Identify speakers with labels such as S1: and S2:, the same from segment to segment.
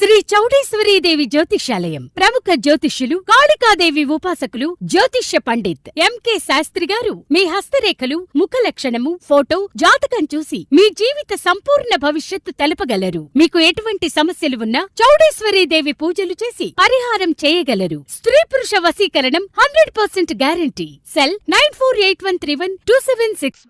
S1: శ్రీ చౌడేశ్వరీదేవి జ్యోతిష్యాలయం ప్రముఖ జ్యోతిష్యులు కాళికాదేవి ఉపాసకులు జ్యోతిష్య పండిత్ ఎంకే శాస్త్రి గారు మీ హస్తరేఖలు, ముఖ లక్షణము, ఫోటో, జాతకం చూసి మీ జీవిత సంపూర్ణ భవిష్యత్తు తెలపగలరు. మీకు ఎటువంటి సమస్యలు ఉన్నా చౌడేశ్వరీదేవి పూజలు చేసి పరిహారం చేయగలరు. స్త్రీ పురుష వశీకరణం 100% గ్యారంటీ. సెల్ 9481312766.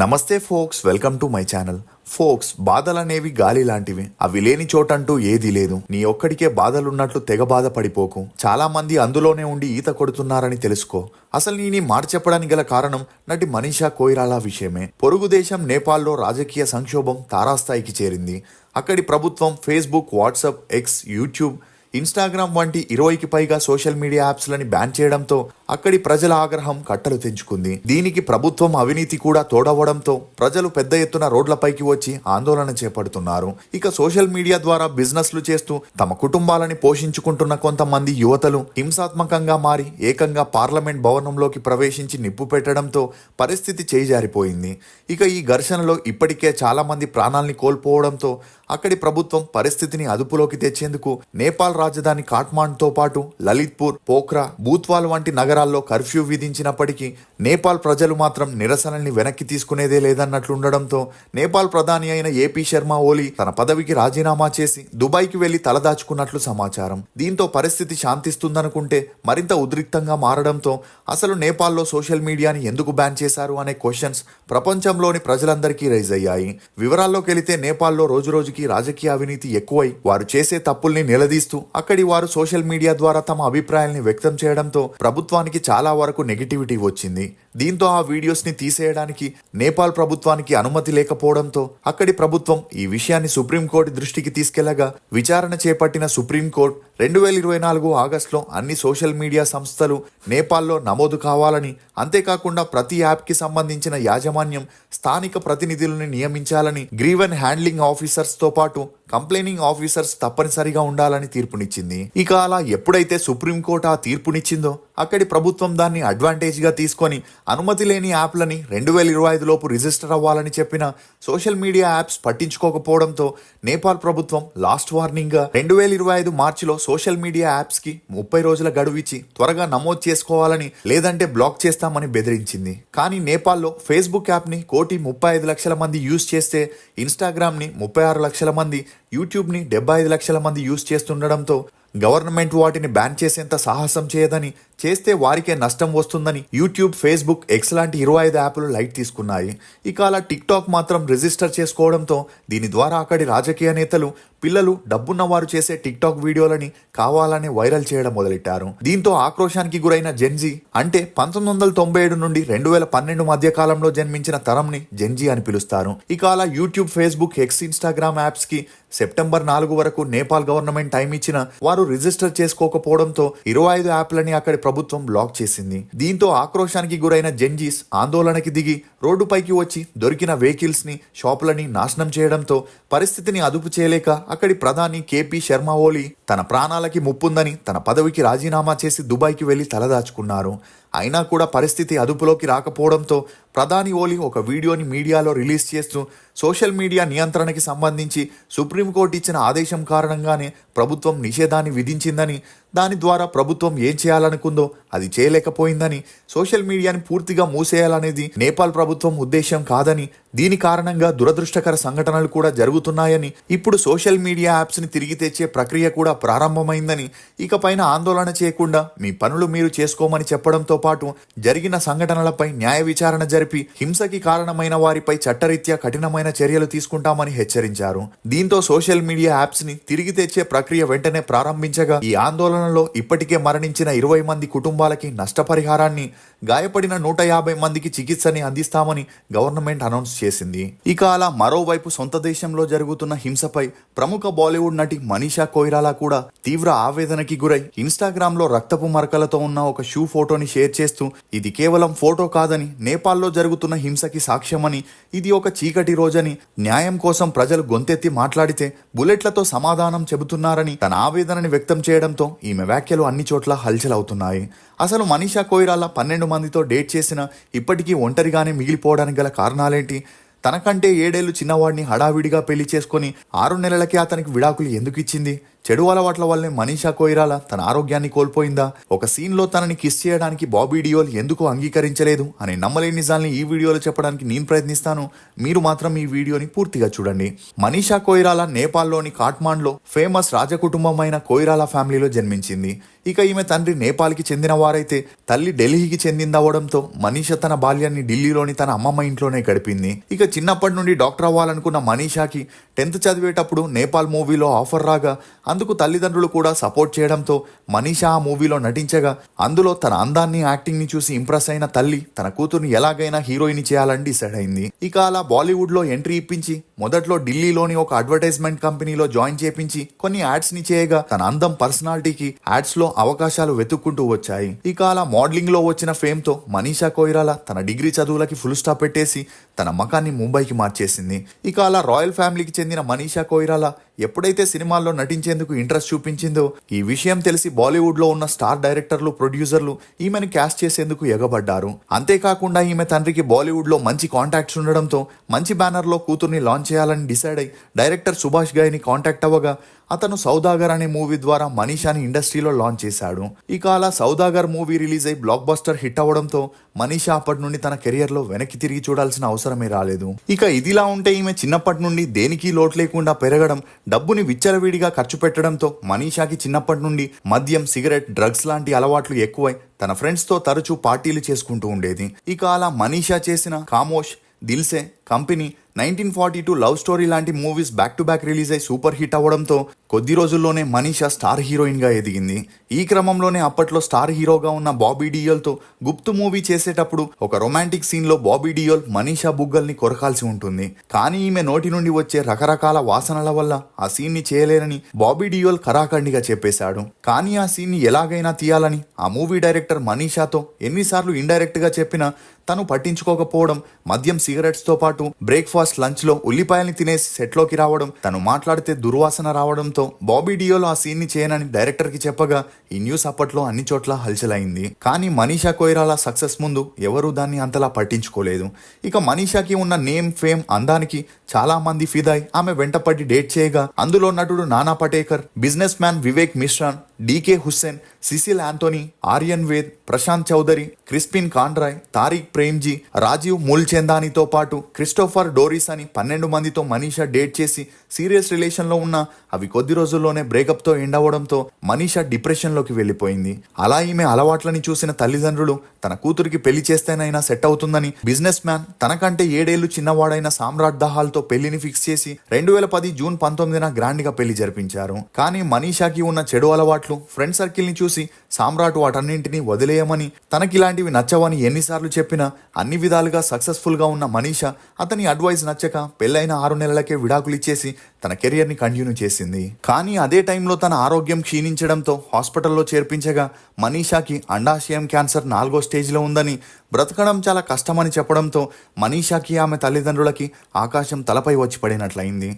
S2: నమస్తే folks, welcome to my channel. Folks, బాధలనేవి గాలి లాంటివి. అవి లేని చోటంటూ ఏదీ లేదు. నీ ఒక్కడికే బాధలున్నట్లు తెగ బాధపడిపోకు. చాలా మంది అందులోనే ఉండి ఈత కొడుతున్నారని తెలుసుకో. అసలు నీ మాట చెప్పడానికి గల కారణం నటి మనీషా కోయిరాలా విషయమే. పొరుగు దేశం నేపాల్లో రాజకీయ సంక్షోభం తారాస్థాయికి చేరింది. అక్కడి ప్రభుత్వం Facebook, WhatsApp, X, YouTube, Instagram వంటి 20కి పైగా సోషల్ మీడియా యాప్స్లని బ్యాన్ చేయడంతో అక్కడి ప్రజల ఆగ్రహం కట్టలు తెంచుకుంది. దీనికి ప్రభుత్వం అవినీతి కూడా తోడవడంతో ప్రజలు పెద్ద ఎత్తున రోడ్లపైకి వచ్చి ఆందోళన చేపడుతున్నారు. ఇక సోషల్ మీడియా ద్వారా బిజినెస్లు చేస్తూ తమ కుటుంబాలని పోషించుకుంటున్న కొంతమంది యువతలు హింసాత్మకంగా మారి ఏకంగా పార్లమెంట్ భవనంలోకి ప్రవేశించి నిప్పు పెట్టడంతో పరిస్థితి చేజారిపోయింది. ఇక ఈ ఘర్షణలో ఇప్పటికే చాలా మంది ప్రాణాల్ని కోల్పోవడంతో అక్కడి ప్రభుత్వం పరిస్థితిని అదుపులోకి తెచ్చేందుకు నేపాల్ రాజధాని కాఠ్మాండ్తో పాటు లలిత్పూర్, పోఖ్రా, బూత్వాల్ వంటి నగరాల్లో కర్ఫ్యూ విధించినప్పటికీ నేపాల్ ప్రజలు మాత్రం నిరసనల్ని వెనక్కి తీసుకునేదే లేదన్నట్లుండడంతో నేపాల్ ప్రధాని అయిన ఏపీ శర్మ ఓలీ తన పదవికి రాజీనామా చేసి దుబాయ్కి వెళ్లి తలదాచుకున్నట్లు సమాచారం. దీంతో పరిస్థితి శాంతిస్తుందనుకుంటే మరింత ఉద్రిక్తంగా మారడంతో అసలు నేపాల్లో సోషల్ మీడియాని ఎందుకు బ్యాన్ చేశారు అనే క్వశ్చన్స్ ప్రపంచంలోని ప్రజలందరికీ రైజ్ అయ్యాయి. వివరాల్లోకి వెళితే నేపాల్లో రోజురోజుకి రాజకీయ అవినీతి ఎక్కువై వారు చేసే తప్పుల్ని నిలదీస్తూ అక్కడి వారు సోషల్ మీడియా ద్వారా తమ అభిప్రాయాల్ని వ్యక్తం చేయడంతో ప్రభుత్వానికి చాలా వరకు నెగిటివిటీ వచ్చింది. దీంతో ఆ వీడియోస్ ని తీసేయడానికి నేపాల్ ప్రభుత్వానికి అనుమతి లేకపోవడంతో అక్కడి ప్రభుత్వం ఈ విషయాన్ని సుప్రీంకోర్టు దృష్టికి తీసుకెళ్లగా విచారణ చేపట్టిన సుప్రీంకోర్టు 2024 ఆగస్టులో అన్ని సోషల్ మీడియా సంస్థలు నేపాల్లో నమోదు కావాలని, అంతేకాకుండా ప్రతి యాప్కి సంబంధించిన యాజమాన్యం స్థానిక ప్రతినిధులను నియమించాలని, గ్రీవెన్ హ్యాండ్లింగ్ ఆఫీసర్స్ తో పాటు కంప్లైనింగ్ ఆఫీసర్స్ తప్పనిసరిగా ఉండాలని తీర్పునిచ్చింది. ఇక అలా ఎప్పుడైతే సుప్రీంకోర్టు ఆ తీర్పునిచ్చిందో అక్కడి ప్రభుత్వం దాన్ని అడ్వాంటేజ్ గా తీసుకొని అనుమతి లేని యాప్లని 2025 లోపు రిజిస్టర్ అవ్వాలని చెప్పిన సోషల్ మీడియా యాప్స్ పట్టించుకోకపోవడంతో నేపాల్ ప్రభుత్వం లాస్ట్ వార్నింగ్ గా 2025 మార్చిలో సోషల్ మీడియా యాప్స్ కి 30 రోజుల గడువు ఇచ్చి త్వరగా నమోదు చేసుకోవాలని, లేదంటే బ్లాక్ చేస్తామని బెదిరించింది. కానీ నేపాల్లో ఫేస్బుక్ యాప్ ని 1,35,00,000 మంది యూజ్ చేస్తే ఇన్స్టాగ్రామ్ ని 36 లక్షల మంది, యూట్యూబ్ ని 75 లక్షల మంది యూజ్ చేస్తుండడంతో గవర్నమెంట్ వాటిని బ్యాన్ చేసేంత సాహసం చేయదని, చేస్తే వారికే నష్టం వస్తుందని యూట్యూబ్, ఫేస్బుక్, ఎక్స్ లాంటి 25 యాప్లు లైట్ తీసుకున్నాయి. ఇక అలా టిక్ టాక్ మాత్రం రిజిస్టర్ చేసుకోవడంతో దీని ద్వారా అక్కడి రాజకీయ నేతలు, పిల్లలు, డబ్బున్న వారు చేసే టిక్ టాక్ వీడియోలని కావాలనే వైరల్ చేయడం మొదలెట్టారు. దీంతో ఆక్రోశానికి గురైన జెన్జీ, అంటే 1997 నుండి 2012 మధ్య కాలంలో జన్మించిన తరంని జెన్జీ అని పిలుస్తారు. ఇక అలా YouTube, Facebook, X, Instagram apps కి సెప్టెంబర్ 4 వరకు నేపాల్ గవర్నమెంట్ టైం ఇచ్చిన వారు రిజిస్టర్ చేసుకోకపోవడంతో 25 యాప్లని అక్కడి ప్రభుత్వం బ్లాక్ చేసింది. దీంతో ఆక్రోశానికి గురైన జెన్జీస్ ఆందోళనకి దిగి రోడ్డుపైకి వచ్చి దొరికిన వెహికల్స్ ని, షాపులని నాశనం చేయడంతో పరిస్థితిని అదుపు చేయలేక అక్కడి ప్రధాని కేపీ శర్మ ఓలీ తన ప్రాణాలకి ముప్పుందని తన పదవికి రాజీనామా చేసి దుబాయ్కి వెళ్లి తలదాచుకున్నారు. అయినా కూడా పరిస్థితి అదుపులోకి రాకపోవడంతో ప్రధాని ఓలీ ఒక వీడియోని మీడియాలో రిలీజ్ చేస్తూ సోషల్ మీడియా నియంత్రణకి సంబంధించి సుప్రీంకోర్టు ఇచ్చిన ఆదేశం కారణంగానే ప్రభుత్వం నిషేధాన్ని విధించిందని, దాని ద్వారా ప్రభుత్వం ఏం చేయాలనుకుందో అది చేయలేకపోయిందని, సోషల్ మీడియాని పూర్తిగా మూసేయాలనేది నేపాల్ ప్రభుత్వం ఉద్దేశం కాదని, దీని కారణంగా దురదృష్టకర సంఘటనలు కూడా జరుగుతున్నాయని, ఇప్పుడు సోషల్ మీడియా యాప్స్ ని తిరిగి తెచ్చే ప్రక్రియ కూడా ప్రారంభమైందని, ఇకపైన ఆందోళన చేయకుండా మీ పనులు మీరు చేసుకోమని చెప్పడంతో పాటు జరిగిన సంఘటనలపై న్యాయ విచారణ జరిపి హింసకి కారణమైన వారిపై చట్టరీత్యా కఠినమైన చర్యలు తీసుకుంటామని హెచ్చరించారు. దీంతో సోషల్ మీడియా యాప్స్ ని తిరిగి తెచ్చే ప్రక్రియ వెంటనే ప్రారంభించగా ఈ ఆందోళనలో ఇప్పటికే మరణించిన 20 మంది కుటుంబాలకి నష్టపరిహారాన్ని గాయపడిన 150 మందికి చికిత్సని అందిస్తామని గవర్నమెంట్ అనౌన్స్ చేసింది. ఇక అలా మరోవైపు సొంత దేశంలో జరుగుతున్న హింసపై ప్రముఖ బాలీవుడ్ నటి మనీషా కొయిరాలా కూడా తీవ్ర ఆవేదనకి గురై ఇన్స్టాగ్రామ్ లో రక్తపు మరకలతో ఉన్న ఒక షూ ఫోటోని షేర్ చేస్తూ ఇది కేవలం ఫోటో కాదని, నేపాల్లో జరుగుతున్న హింసకి సాక్ష్యమని, ఇది ఒక చీకటి రోజని, న్యాయం కోసం ప్రజలు గొంతెత్తి మాట్లాడితే బుల్లెట్లతో సమాధానం చెబుతున్నారని తన ఆవేదనని వ్యక్తం చేయడంతో ఈమె వ్యాఖ్యలు అన్ని చోట్ల హల్చల్ అవుతున్నాయి. అసలు మనీషా కొయిరాలా 12 మందితో డేట్ చేసినా ఇప్పటికీ ఒంటరిగానే మిగిలిపోవడానికి గల కారణాలేంటి? తనకంటే 7 ఏళ్లు చిన్నవాడిని హడావిడిగా పెళ్లి చేసుకుని 6 నెలలకే అతనికి విడాకులు ఎందుకు ఇచ్చింది? చెడు అలవాట్ల వల్లే మనీషా కొయిరాలా తన ఆరోగ్యాన్ని కోల్పోయిందా? ఒక సీన్లో తనని కిస్ చేయడానికి బాబీ డియోల్ ఎందుకు అంగీకరించలేదు అనే నమ్మలేని నిజాల్ని ఈ వీడియోలో చెప్పడానికి నేను ప్రయత్నిస్తాను. మీరు మాత్రం ఈ వీడియోని పూర్తిగా చూడండి. మనీషా కొయిరాలా నేపాల్లోని కాట్మాండ్లో ఫేమస్ రాజకుటుంబమైన కొయిరాలా ఫ్యామిలీలో జన్మించింది. ఇక ఈమె తండ్రి నేపాల్కి చెందిన వారైతే తల్లి ఢిల్లీకి చెందిందవడంతో మనీషా తన బాల్యాన్ని ఢిల్లీలోని తన అమ్మమ్మ ఇంట్లోనే గడిపింది. ఇక చిన్నప్పటి నుండి డాక్టర్ అవ్వాలనుకున్న మనీషాకి 10th చదివేటప్పుడు నేపాల్ మూవీలో ఆఫర్ రాగా అందుకు తల్లిదండ్రులు కూడా సపోర్ట్ చేయడంతో మనీషా ఆ మూవీలో నటించగా అందులో తన అందాన్ని, యాక్టింగ్ ని చూసి ఇంప్రెస్ అయిన తల్లి తన కూతుర్ని ఎలాగైనా హీరోయిన్ చేయాలని డిసైడ్ అయింది. ఇక అలా బాలీవుడ్ లో ఎంట్రీ ఇప్పించి మొదట్లో ఢిల్లీలోని ఒక అడ్వర్టైజ్మెంట్ కంపెనీలో జాయిన్ చేపించి కొన్ని యాడ్స్ ని చేయగా తన అందం, పర్సనాలిటీకి యాడ్స్ లో అవకాశాలు వెతుక్కుంటూ వచ్చాయి. ఇక అలా మోడలింగ్ లో వచ్చిన ఫేమ్ తో మనీషా కొయిరాలా తన డిగ్రీ చదువులకి ఫుల్ స్టాప్ పెట్టేసి తన మకాన్ని ముంబైకి మార్చేసింది. ఇక అలా రాయల్ ఫ్యామిలీకి చెందిన మనీషా కొయిరాలా ఎప్పుడైతే సినిమాల్లో నటించేందుకు ఇంట్రెస్ట్ చూపించిందో ఈ విషయం తెలిసి బాలీవుడ్ లో ఉన్న స్టార్ డైరెక్టర్లు, ప్రొడ్యూసర్లు ఈమెను క్యాస్ట్ చేసేందుకు ఎగబడ్డారు. అంతేకాకుండా ఈమె తండ్రికి బాలీవుడ్ లో మంచి కాంటాక్ట్స్ ఉండడంతో మంచి బ్యానర్ లో కూతుర్ని లాంచ్ చేయాలని డిసైడ్ అయి డైరెక్టర్ సుభాష్ ఘైని కాంటాక్ట్ అవ్వగా అతను సౌదాగర్ అనే మూవీ ద్వారా మనీషాని ఇండస్ట్రీలో లాంచ్ చేశాడు. ఇక అలా సౌదాగర్ మూవీ రిలీజ్ అయి బ్లాక్ బస్టర్ హిట్ అవ్వడంతో మనీషా అప్పటి నుండి తన కెరియర్ లో వెనక్కి తిరిగి చూడాల్సిన అవసరమే రాలేదు. ఇక ఇదిలా ఉంటే ఈమె చిన్నప్పటి నుండి దేనికి లోటు లేకుండా పెరగడం, డబ్బుని విచ్చలవిడిగా ఖర్చు పెట్టడంతో మనీషాకి చిన్నప్పటి నుండి మద్యం, సిగరెట్, డ్రగ్స్ లాంటి అలవాట్లు ఎక్కువై తన ఫ్రెండ్స్ తో తరచూ పార్టీలు చేసుకుంటూ ఉండేది. ఇక అలా మనీషా చేసిన ఖామోష్, దిల్సే, కంపెనీ, 1942, లవ్ స్టోరీ లాంటి movies back to back release అయి సూపర్ హిట్ అవ్వడంతో కొద్ది రోజుల్లోనే మనీషా స్టార్ హీరోయిన్ గా ఎదిగింది. ఈ క్రమంలోనే అప్పట్లో స్టార్ హీరోగా ఉన్న బాబీ డియోల్ తో గుప్తు మూవీ చేసేటప్పుడు ఒక రొమాంటిక్ సీన్ లో బాబీ డియోల్ మనీషా బుగ్గల్ని కొరకాల్సి ఉంటుంది. కానీ ఈమె నోటి నుండి వచ్చే రకరకాల వాసనల వల్ల ఆ సీన్ ని చేయలేరని బాబీ డియోల్ ఖరాఖండిగా చెప్పేశాడు. కానీ ఆ సీన్ ని ఎలాగైనా తీయాలని ఆ మూవీ డైరెక్టర్ మనీషాతో ఎన్నిసార్లు ఇండైరెక్ట్ గా చెప్పినా తను పట్టించుకోకపోవడం, మద్యం, సిగరెట్స్ తో పాటు బ్రేక్ఫాస్ట్, లంచ్ లో ఉల్లిపాయల్ని తినేసి సెట్లోకి రావడం, తను మాట్లాడితే దుర్వాసన రావడంతో బాబీ డియోల్ ఆ సీన్ ని చేయనని డైరెక్టర్ కి చెప్పగా ఈ న్యూస్ అప్పట్లో అన్ని చోట్ల హల్చలైంది. కానీ మనీషా కొయిరాలా సక్సెస్ ముందు ఎవరూ దాన్ని అంతలా పట్టించుకోలేదు. ఇక మనీషాకి ఉన్న నేమ్, ఫేమ్, అందానికి చాలా మంది ఫిదాయ్ ఆమె వెంటపడి డేట్ చేయగా అందులో నటుడు Nana Patekar, businessman Vivek Mushran, DK Hussain, Cecil Antony, Aryan Ved, Prashant Chaudhary, Crispin Conroy, Tariq Premji, Rajeev మూల్చందానితో పాటు క్రిస్టోఫర్ డోరిస్ అని 12 మందితో మనీషా డేట్ చేసి సీరియస్ రిలేషన్ లో ఉన్న అవి కొద్ది రోజుల్లోనే బ్రేకప్ తో ఎండ్ అవ్వడంతో మనీషా డిప్రెషన్ లోకి వెళ్లిపోయింది. అలా ఈమె అలవాట్లని చూసిన తల్లిదండ్రులు తన కూతురికి పెళ్లి చేస్తేనైనా సెట్ అవుతుందని బిజినెస్ మ్యాన్, తనకంటే 7 ఏళ్లు చిన్నవాడైన సామ్రాట్ దహాల్ తో పెళ్లిని ఫిక్స్ చేసి 2010 జూన్ 19న గ్రాండ్ గా పెళ్లి జరిపించారు. కానీ మనీషాకి ఉన్న చెడు అలవాట్లు, ఫ్రెండ్ సర్కిల్ ని చూసి సామ్రాట్ వాటన్నింటినీ వదిలేయమని, తనకిలాంటివి నచ్చవని ఎన్నిసార్లు చెప్పినా అన్ని విధాలుగా సక్సెస్ఫుల్ గా ఉన్న మనీషా అతని అడ్వైస్ నచ్చక పెళ్లైన 6 నెలలకే విడాకులు ఇచ్చేసి తన కెరియర్ ని కంటిన్యూ చేసింది. కానీ అదే టైంలో తన ఆరోగ్యం క్షీణించడంతో హాస్పిటల్లో చేర్పించగా మనీషాకి అండాశయం క్యాన్సర్ 4వ స్టేజ్లో ఉందని, బ్రతకడం చాలా కష్టమని చెప్పడంతో మనీషాకి, ఆమె తల్లిదండ్రులకి ఆకాశం తలపై వచ్చి పడినట్లయింది.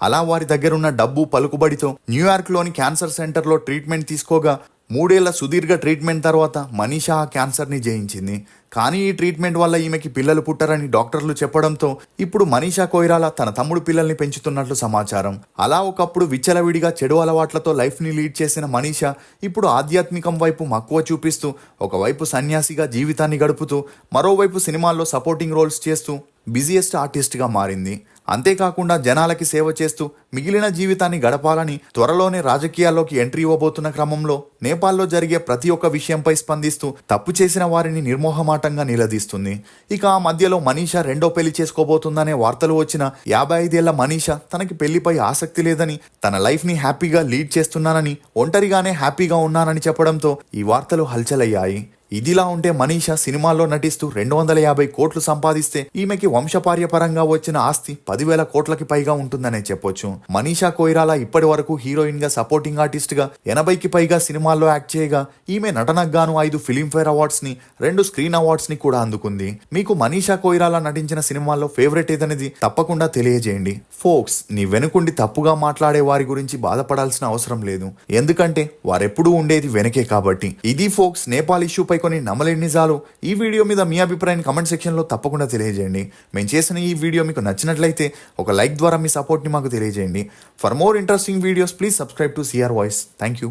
S2: అలా వారి దగ్గరున్న డబ్బు, పలుకుబడితో న్యూయార్క్లోని క్యాన్సర్ సెంటర్లో ట్రీట్మెంట్ తీసుకోగా 3 ఏళ్ల సుదీర్ఘ ట్రీట్మెంట్ తర్వాత మనీషా ఆ క్యాన్సర్ని జయించింది. కానీ ఈ ట్రీట్మెంట్ వల్ల ఈమెకి పిల్లలు పుట్టరని డాక్టర్లు చెప్పడంతో ఇప్పుడు మనీషా కొయిరాలా తన తమ్ముడు పిల్లల్ని పెంచుతున్నట్లు సమాచారం. అలా ఒకప్పుడు విచ్చలవిడిగా చెడు అలవాట్లతో లైఫ్ని లీడ్ చేసిన మనీషా ఇప్పుడు ఆధ్యాత్మికం వైపు మక్కువ చూపిస్తూ ఒకవైపు సన్యాసిగా జీవితాన్ని గడుపుతూ మరోవైపు సినిమాల్లో సపోర్టింగ్ రోల్స్ చేస్తూ బిజియెస్ట్ ఆర్టిస్ట్గా మారింది. అంతేకాకుండా జనాలకి సేవ చేస్తూ మిగిలిన జీవితాన్ని గడపాలని త్వరలోనే రాజకీయాల్లోకి ఎంట్రీ ఇవ్వబోతున్న క్రమంలో నేపాల్లో జరిగే ప్రతి ఒక్క విషయంపై స్పందిస్తూ తప్పు చేసిన వారిని నిర్మోహమాటంగా నిలదీస్తుంది. ఇక ఆ మధ్యలో మనీషా రెండో పెళ్లి చేసుకోబోతుందనే వార్తలు వచ్చిన 55 ఏళ్ల మనీషా తనకి పెళ్లిపై ఆసక్తి లేదని, తన లైఫ్ ని హ్యాపీగా లీడ్ చేస్తున్నానని, ఒంటరిగానే హ్యాపీగా ఉన్నానని చెప్పడంతో ఈ వార్తలు హల్చలయ్యాయి. ఇదిలా ఉంటే మనీషా సినిమాల్లో నటిస్తూ 250 కోట్లు సంపాదిస్తే ఈమెకి వంశపార్యపరంగా వచ్చిన ఆస్తి 10,000 కోట్లకి పైగా ఉంటుందనే చెప్పొచ్చు. మనీషా కొయిరాలా ఇప్పటి వరకు హీరోయిన్ గా, సపోర్టింగ్ ఆర్టిస్ట్ గా 80కి పైగా సినిమాల్లో యాక్ట్ చేయగా ఈమె నటనకు గాను 5 ఫిలింఫేర్ అవార్డ్స్ ని, 2 స్క్రీన్ అవార్డ్స్ ని కూడా అందుకుంది. మీకు మనీషా కొయిరాలా నటించిన సినిమాల్లో ఫేవరెట్ ఏదనేది తప్పకుండా తెలియజేయండి. ఫోక్స్, నీ వెనుకుండి తప్పుగా మాట్లాడే వారి గురించి బాధపడాల్సిన అవసరం లేదు, ఎందుకంటే వారెప్పుడూ ఉండేది వెనకే కాబట్టి. ఇది ఫోక్స్ నేపాల్ ఇష్యూపై కొన్ని నమ్మలేని నిజాలు. ఈ వీడియో మీద మీ అభిప్రాయాన్ని కమెంట్ సెక్షన్ లో తప్పకుండా తెలియజేయండి. మేము చేసిన ఈ వీడియో మీకు నచ్చినట్లయితే ఒక లైక్ ద్వారా మీ సపోర్ట్ ని మాకు తెలియజేయండి. For more interesting videos please subscribe to CR voice. Thank you.